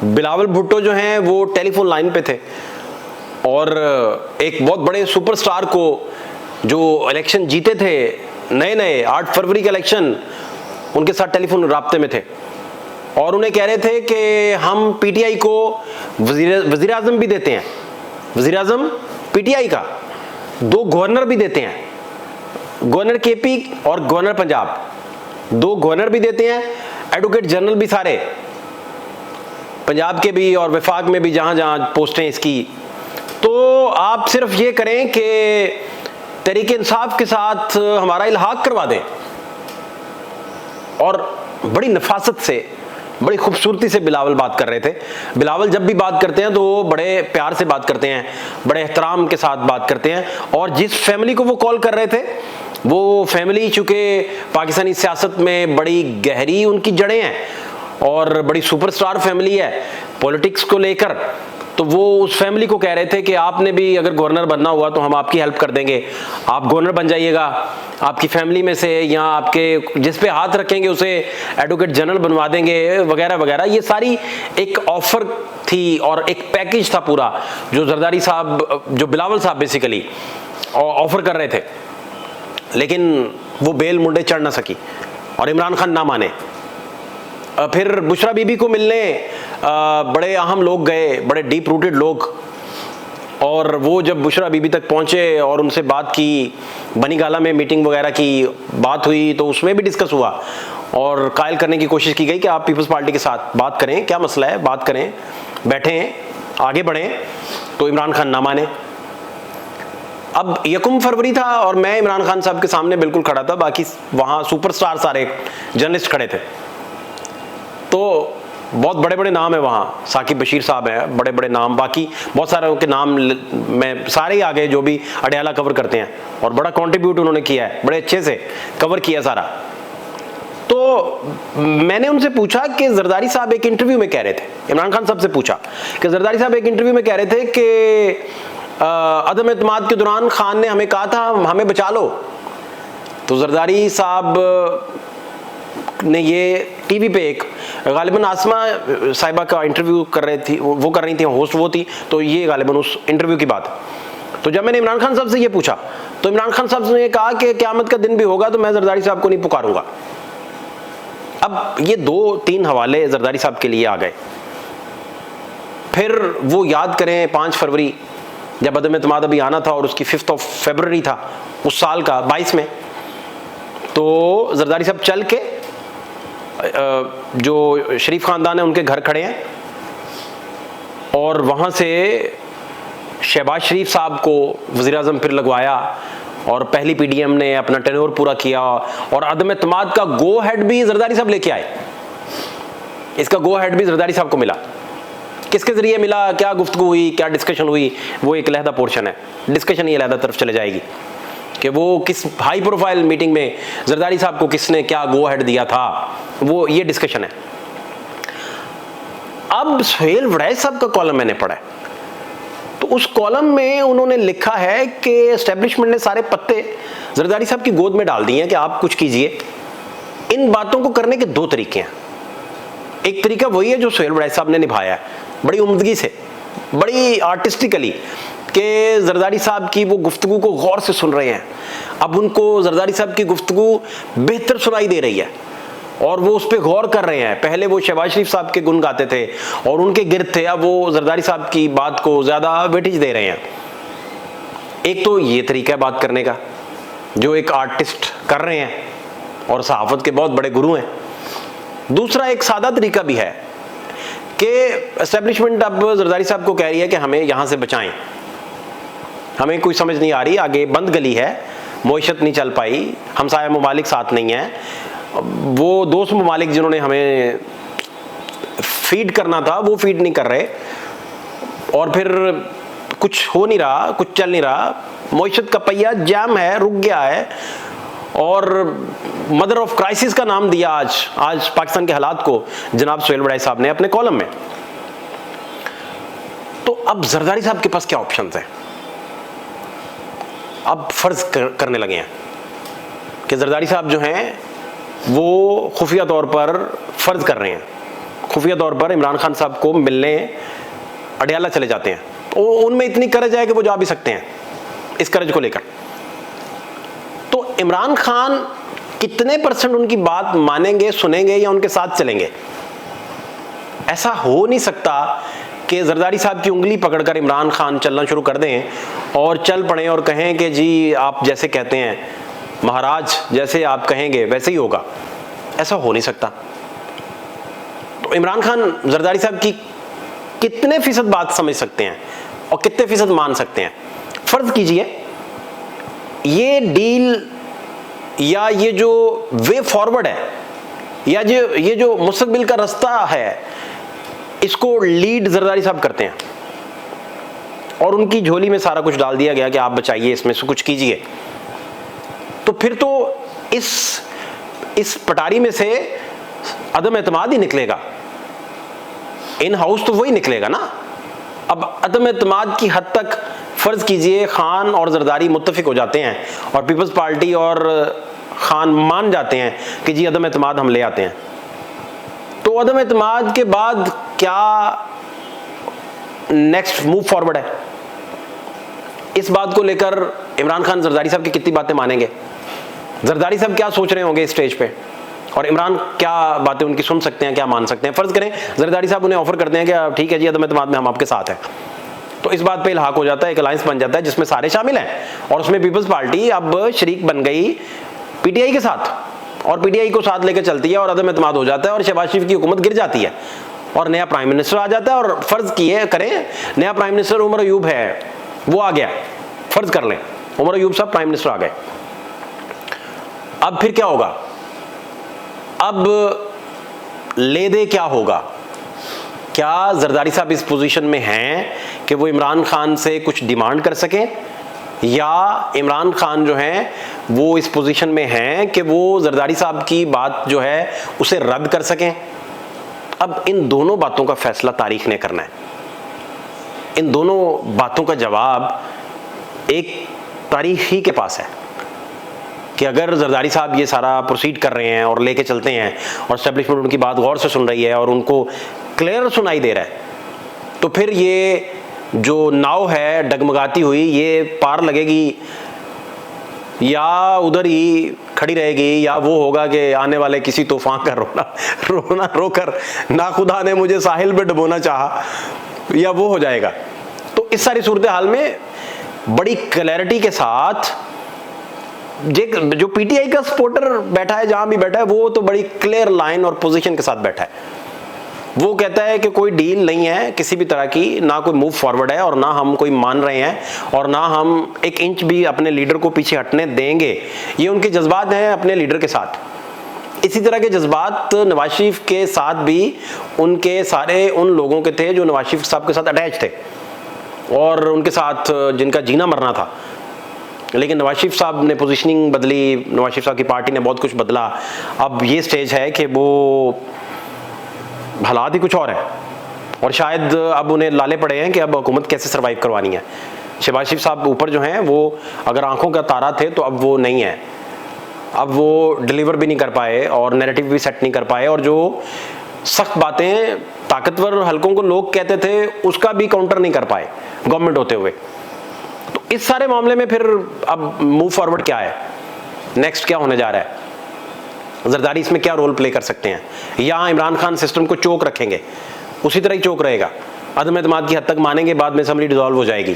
बिलावल भुट्टो जो हैं वो टेलीफोन लाइन पे थे और एक बहुत बड़े सुपरस्टार को जो इलेक्शन जीते थे नए नए 8 फरवरी का इलेक्शन, उनके साथ टेलीफोन राब्ते में थे और उन्हें कह रहे थे कि हम पीटीआई को वजीर आजम भी देते हैं, वजीर आजम पीटीआई का, 2 गवर्नर भी देते हैं, गवर्नर केपी और गवर्नर पंजाब, 2 गवर्नर भी देते हैं, एडवोकेट जनरल भी सारे पंजाब के भी और वफाक में भी जहां जहां पोस्टें इसकी। तो आप सिर्फ ये करें कि तहरीक इंसाफ के साथ हमारा इल्हाक करवा दें। और बड़ी नफासत से, बड़ी खूबसूरती से बिलावल बात कर रहे थे। बिलावल जब भी बात करते हैं तो वो बड़े प्यार से बात करते हैं, बड़े एहतराम के साथ बात करते हैं। और जिस फैमिली को वो कॉल कर रहे थे वो फैमिली चूंकि पाकिस्तानी सियासत में बड़ी गहरी उनकी जड़ें हैं और बड़ी सुपरस्टार फैमिली है पॉलिटिक्स को लेकर, तो वो उस फैमिली को कह रहे थे कि आपने भी अगर गवर्नर बनना हुआ तो हम आपकी हेल्प कर देंगे, आप गवर्नर बन जाइएगा, आपकी फैमिली में से या आपके जिस पे हाथ रखेंगे उसे एडवोकेट जनरल बनवा देंगे वगैरह वगैरह। ये सारी एक ऑफर थी और एक पैकेज था पूरा जो जरदारी साहब, जो बिलावल साहब बेसिकली ऑफर कर रहे थे, लेकिन वो बेल मुंडे चढ़ ना सकी और इमरान खान ना माने। फिर बुशरा बीबी को मिलने बड़े अहम लोग गए, बड़े डीप रूटेड लोग, और वो जब बुशरा बीबी तक पहुंचे और उनसे बात की, बनीगाला में मीटिंग वगैरह की बात हुई तो उसमें भी डिस्कस हुआ और कायल करने की कोशिश की गई कि आप पीपल्स पार्टी के साथ बात करें, क्या मसला है, बात करें, बैठें, आगे बढ़ें। तो इमरान खान ना माने। अब 1 फरवरी था और मैं इमरान खान साहब के सामने बिल्कुल खड़ा था, बाकी वहां सुपरस्टार सारे जर्नलिस्ट खड़े थे। तो बहुत बड़े बड़े नाम है वहाँ, साकिब बशीर साहब हैं, बड़े बड़े नाम, बाकी बहुत सारे उनके नाम में सारे ही आ गए जो भी अडयाला कवर करते हैं और बड़ा कंट्रीब्यूट उन्होंने किया है, बड़े अच्छे से कवर किया सारा। तो मैंने उनसे पूछा कि जरदारी साहब एक इंटरव्यू में कह रहे थे, इमरान खान साहब से पूछा कि जरदारी साहब एक इंटरव्यू में कह रहे थे कि अदम एतमाद के दौरान खान ने हमें कहा था हमें बचा लो। तो जरदारी साहब ने ये टीवी पे एक गालिबन आसमा साहिबा का इंटरव्यू कर रही थी, वो कर रही थी, होस्ट वो थी, तो ये गालिबन उस इंटरव्यू की बात। तो जब मैंने इमरान खान साहब से ये पूछा तो इमरान खान साहब ने कहा कि क़यामत का दिन भी होगा तो मैं जरदारी साहब को नहीं पुकारूंगा। अब ये 2-3 हवाले जरदारी साहब के लिए आ गए। फिर वो याद करें 5 फरवरी जब अदम एतमाद अभी आना था और उसकी 5 फरवरी था उस साल का 22 में, तो जरदारी साहब चल के जो शरीफ खानदान है उनके घर खड़े हैं और वहां से शहबाज शरीफ साहब को वज़ीर आज़म फिर लगवाया और पहली पीडीएम ने अपना टेन्योर पूरा किया और अदम एतमाद का गो हेड भी जरदारी साहब लेके आए। इसका गो हेड भी जरदारी साहब को मिला। किसके जरिए मिला, क्या गुफ्तगू हुई, क्या डिस्कशन हुई, वो एक अलहदा पोर्शन है, डिस्कशन ये अलहदा तरफ चले जाएगी कि वो किस हाई प्रोफाइल मीटिंग में जरदारी साहब को किसने क्या गो हेड दिया था, वो ये डिस्कशन है। अब सुहेल वड़ैच साहब का कॉलम मैंने पढ़ा है, तो उस कॉलम में उन्होंने लिखा है कि एस्टेब्लिशमेंट ने सारे पत्ते जरदारी साहब की गोद में डाल दिए हैं कि आप कुछ कीजिए। इन बातों को करने के 2 तरीके हैं। एक तरीका वही है जो सुहेल वड़ैच साहब ने निभाया है बड़ी उम्दगी से, बड़ी आर्टिस्टिकली, कि जरदारी साहब की वो गुफ्तगू को गौर से सुन रहे हैं। अब उनको जरदारी साहब की गुफ्तगू बेहतर सुनाई दे रही है और वो उस पर गौर कर रहे हैं। पहले वो शहबाज शरीफ साहब के गुण गाते थे और उनके गिर्द थे, अब वो जरदारी साहब की बात को ज्यादा वेटेज दे रहे हैं। एक तो ये तरीका है बात करने का जो एक आर्टिस्ट कर रहे हैं और सहाफत के बहुत बड़े गुरु हैं। दूसरा एक सादा तरीका भी है कि एस्टेब्लिशमेंट अब जरदारी साहब को कह रही है कि हमें यहां से बचाएं, हमें कोई समझ नहीं आ रही, आगे बंद गली है, मईशत नहीं चल पाई, हमसाया ममालिक साथ नहीं है, वो दोस्त ममालिक जिन्होंने हमें फीड करना था वो फीड नहीं कर रहे और फिर कुछ हो नहीं रहा, कुछ चल नहीं रहा, मईशत का पहिया जाम है, रुक गया है। और मदर ऑफ क्राइसिस का नाम दिया आज पाकिस्तान के हालात को जनाब सुहेल वड़ैच साहब ने अपने कॉलम में। तो अब जरदारी साहब के पास क्या ऑप्शंस हैं? अब फर्ज करने लगे हैं कि जरदारी साहब जो हैं वो खुफिया तौर पर फर्ज कर रहे हैं, खुफिया तौर पर इमरान खान साहब को मिलने अडयाला चले जाते हैं। तो उनमें इतनी करज है कि वो जा भी सकते हैं इस करज को लेकर। तो इमरान खान कितने % उनकी बात मानेंगे, सुनेंगे या उनके साथ चलेंगे? ऐसा हो नहीं सकता कि जरदारी साहब की उंगली पकड़कर इमरान खान चलना शुरू कर दें और चल पड़े और कहें कि जी आप जैसे कहते हैं महाराज, जैसे आप कहेंगे वैसे ही होगा। ऐसा हो नहीं सकता। तो इमरान खान जरदारी साहब की कितने % बात समझ सकते हैं और कितने % मान सकते हैं? फर्ज कीजिए ये डील या ये जो वे फॉरवर्ड है या ये जो मुस्तकबिल का रास्ता है, इसको लीड जरदारी साहब करते हैं और उनकी झोली में सारा कुछ डाल दिया गया कि आप बचाइए, इसमें से कुछ कीजिए। तो फिर तो इस पटारी में से अदम एतमाद ही निकलेगा, इन हाउस तो वही निकलेगा ना। अब अदम एतमाद की हद तक फर्ज कीजिए खान और जरदारी मुत्तफिक हो जाते हैं और पीपल्स पार्टी और खान मान जाते हैं कि जी अदम एतमाद हम ले आते हैं, तो अदम एतमाद के बाद क्या नेक्स्ट मूव फॉरवर्ड है? इस बात को लेकर इमरान खान जरदारी साहब की कितनी बातें मानेंगे? जरदारी साहब क्या सोच रहे होंगे स्टेज पे, और इमरान क्या बातें उनकी सुन सकते हैं, क्या मान सकते हैं? फर्ज करें जरदारी साहब उन्हें ऑफर करते हैं कि ठीक है जी अदम एतमाद में हम आपके साथ हैं, तो इस बात पे इल्हाक हो जाता है, एक अलायंस बन जाता है जिसमें सारे शामिल हैं और उसमें पीपल्स पार्टी अब शरीक बन गई पीटीआई के साथ और पीटीआई को साथ लेकर चलती है और अदम एतमाद हो जाता है और शहबाज शरीफ की हुकूमत गिर जाती है और नया प्राइम मिनिस्टर आ जाता है। और फर्ज किए करें नया प्राइम मिनिस्टर उमर अयूब है, वो आ गया, फर्ज कर लें उमर अयूब साहब प्राइम मिनिस्टर आ गए। अब फिर क्या होगा? अब ले दे क्या होगा? क्या जरदारी साहब इस पोजीशन में हैं कि वो इमरान खान से कुछ डिमांड कर सकें, या इमरान खान जो हैं वो इस पोजीशन में हैं कि वो जरदारी साहब की बात जो है उसे रद्द कर सकें? अब इन दोनों बातों का फैसला तारीख ने करना है। इन दोनों बातों का जवाब एक तारीख ही के पास है कि अगर जरदारी साहब ये सारा प्रोसीड कर रहे हैं और लेके चलते हैं और एस्टेब्लिशमेंट उनकी बात गौर से सुन रही है और उनको क्लियर सुनाई दे रहा है, तो फिर ये जो नाव है डगमगाती हुई ये पार लगेगी या उधर ही खड़ी रहेगी, या वो होगा कि आने वाले किसी तूफान का रोना रोकर ना खुदा ने मुझे साहिल पे डुबोना चाहा, या वो हो जाएगा। तो इस सारी सूरत हाल में बड़ी क्लैरिटी के साथ जो पीटीआई का सपोर्टर बैठा है, जहां भी बैठा है, वो तो बड़ी क्लियर लाइन और पोजीशन के साथ बैठा है। वो कहता है कि कोई डील नहीं है किसी भी तरह की, ना कोई मूव फॉरवर्ड है और ना हम कोई मान रहे हैं और ना हम एक इंच भी अपने लीडर को पीछे हटने देंगे। ये उनके जज्बात हैं अपने लीडर के साथ। इसी तरह के जज्बात नवाज शरीफ के साथ भी उनके सारे उन लोगों के थे जो नवाज शरीफ साहब के साथ अटैच थे और उनके साथ जिनका जीना मरना था। लेकिन नवाज शरीफ साहब ने पोजीशनिंग बदली, नवाज शरीफ साहब की पार्टी ने बहुत कुछ बदला। अब ये स्टेज है कि वो हालात ही कुछ और है और शायद अब उन्हें लाले पड़े हैं कि अब हुकूमत कैसे सर्वाइव करवानी है। शहबाज शरीफ साहब ऊपर जो हैं वो अगर आंखों का तारा थे तो अब वो नहीं है। अब वो डिलीवर भी नहीं कर पाए और नैरेटिव भी सेट नहीं कर पाए और जो सख्त बातें ताकतवर हलकों को लोग कहते थे उसका भी काउंटर नहीं कर पाए गवर्नमेंट होते हुए। तो इस सारे मामले में फिर अब मूव फॉरवर्ड क्या है, नेक्स्ट क्या होने जा रहा है, जरदारी इसमें क्या रोल प्ले कर सकते हैं, या इमरान खान सिस्टम को चोक रखेंगे, उसी तरह ही चोक रहेगा, अदम एतमाद की हद तक मानेंगे, बाद में असेंबली डिसॉल्व हो जाएगी।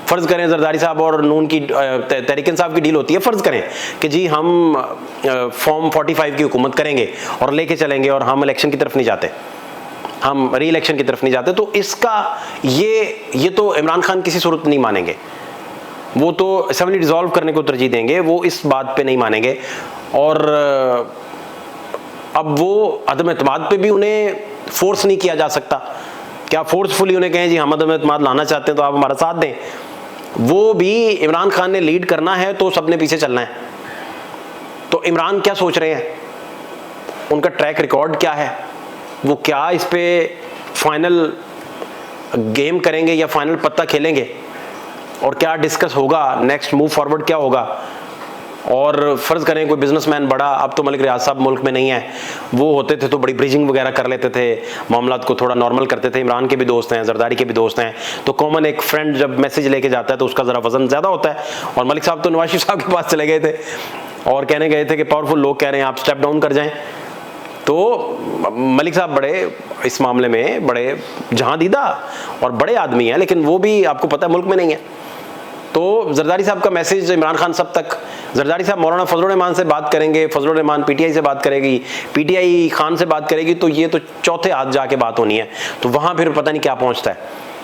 फर्ज करें जरदारी साहब और नून की तहरीक इंसाफ की डील होती है, फर्ज करें कि जी हम फॉर्म 45 की हुकूमत करेंगे और लेके चलेंगे और हम इलेक्शन की तरफ नहीं जाते, हम री इलेक्शन की तरफ नहीं जाते, तो इसका ये तो इमरान खान किसी सूरत नहीं मानेंगे। वो तो असेंबली डिसॉल्व करने को तरजीह देंगे, वो इस बात पे नहीं मानेंगे। और अब वो अदम एतमाद पे भी उन्हें फोर्स नहीं किया जा सकता। क्या फोर्सफुली उन्हें कहें जी हम अदम एतमाद लाना चाहते हैं तो आप हमारा साथ दें? वो भी इमरान खान ने लीड करना है तो सबने पीछे चलना है। तो इमरान क्या सोच रहे हैं, उनका ट्रैक रिकॉर्ड क्या है, वो क्या इस पे फाइनल गेम करेंगे या फाइनल पत्ता खेलेंगे, और क्या डिस्कस होगा, नेक्स्ट मूव फॉरवर्ड क्या होगा, और फ़र्ज़ करें कोई बिजनेसमैन बड़ा, अब तो मलिक रियाज साहब मुल्क में नहीं है, वो होते थे तो बड़ी ब्रिजिंग वगैरह कर लेते थे, मामलात को थोड़ा नॉर्मल करते थे। इमरान के भी दोस्त हैं, जरदारी के भी दोस्त हैं, तो कॉमन एक फ्रेंड जब मैसेज लेके जाता है तो उसका ज़रा वजन ज़्यादा होता है। और मलिक साहब तो नवाज शरीफ साहब के पास चले गए थे और कहने गए थे कि पावरफुल लोग कह रहे हैं आप स्टेप डाउन कर जाएं। तो मलिक साहब बड़े इस मामले में बड़े जहां दीदा और बड़े आदमी हैं, लेकिन वो भी आपको पता है मुल्क में नहीं है। तो जरदारी साहब का मैसेज इमरान खान सब तक, जरदारी साहब मौलाना फजलुर रहमान से बात करेंगे, फजलुर रहमान पीटीआई से बात करेगी, पीटीआई खान से बात करेगी, तो ये तो चौथे हाथ जाके बात होनी है। तो वहाँ फिर पता नहीं क्या पहुँचता है।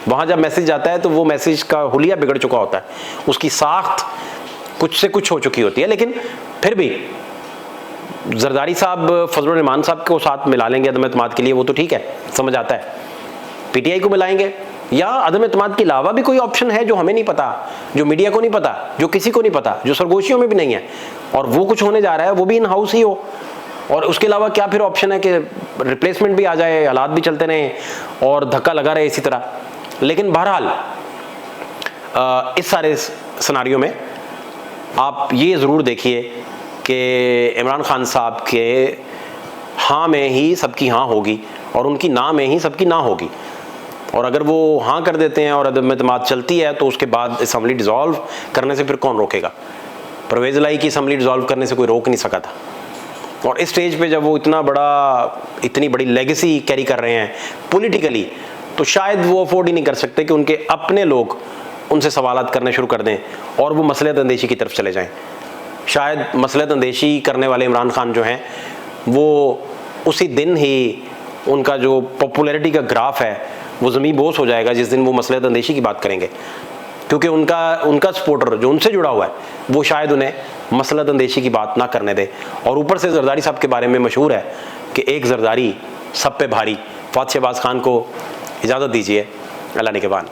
वहाँ जब मैसेज जाता है तो वो मैसेज का हुलिया बिगड़ चुका होता है, उसकी साख्त कुछ से कुछ हो चुकी होती है। लेकिन फिर भी जरदारी साहब फजलुर रहमान साहब को साथ मिला लेंगे अदम एतमाद के लिए, वो तो ठीक है, समझ आता है। पीटीआई को मिलाएंगे, या अदम एतमाद के अलावा भी कोई ऑप्शन है जो हमें नहीं पता, जो मीडिया को नहीं पता, जो किसी को नहीं पता, जो सरगोशियों में भी नहीं है, और वो कुछ होने जा रहा है, वो भी इन हाउस ही हो। और उसके अलावा क्या फिर ऑप्शन है कि रिप्लेसमेंट भी आ जाए, हालात भी चलते रहें और धक्का लगा रहे इसी तरह। लेकिन बहरहाल इस सारे सिनारियों में आप ये ज़रूर देखिए कि इमरान खान साहब के हाँ में ही सबकी हाँ होगी और उनकी ना में ही सबकी ना होगी। और अगर वो हाँ कर देते हैं और अदम एतमाद चलती है तो उसके बाद असम्बली डिज़ोल्व करने से फिर कौन रोकेगा? परवेज़ इलाही की असम्बली डिज़ोल्व करने से कोई रोक नहीं सका था। और इस स्टेज पे जब वो इतनी बड़ी लेगेसी कैरी कर रहे हैं पॉलिटिकली, तो शायद वो अफोर्ड ही नहीं कर सकते कि उनके अपने लोग उनसे सवालात करने शुरू कर दें और वो मसलियत अंदेशी की तरफ चले जाएं। शायद मसलियत अंदेशी करने वाले इमरान खान जो हैं वो उसी दिन ही उनका जो पॉपुलैरिटी का ग्राफ है वो ज़मीन बोस हो जाएगा जिस दिन वो मसलियत अंदेशी की बात करेंगे, क्योंकि उनका सपोर्टर जो उनसे जुड़ा हुआ है वो शायद उन्हें मसलियत अंदेशी की बात ना करने दे। और ऊपर से जरदारी साहब के बारे में मशहूर है कि एक जरदारी सब पे भारी। फवाद शहबाज खान को इजाज़त दीजिए, अल्लाह निगहबान।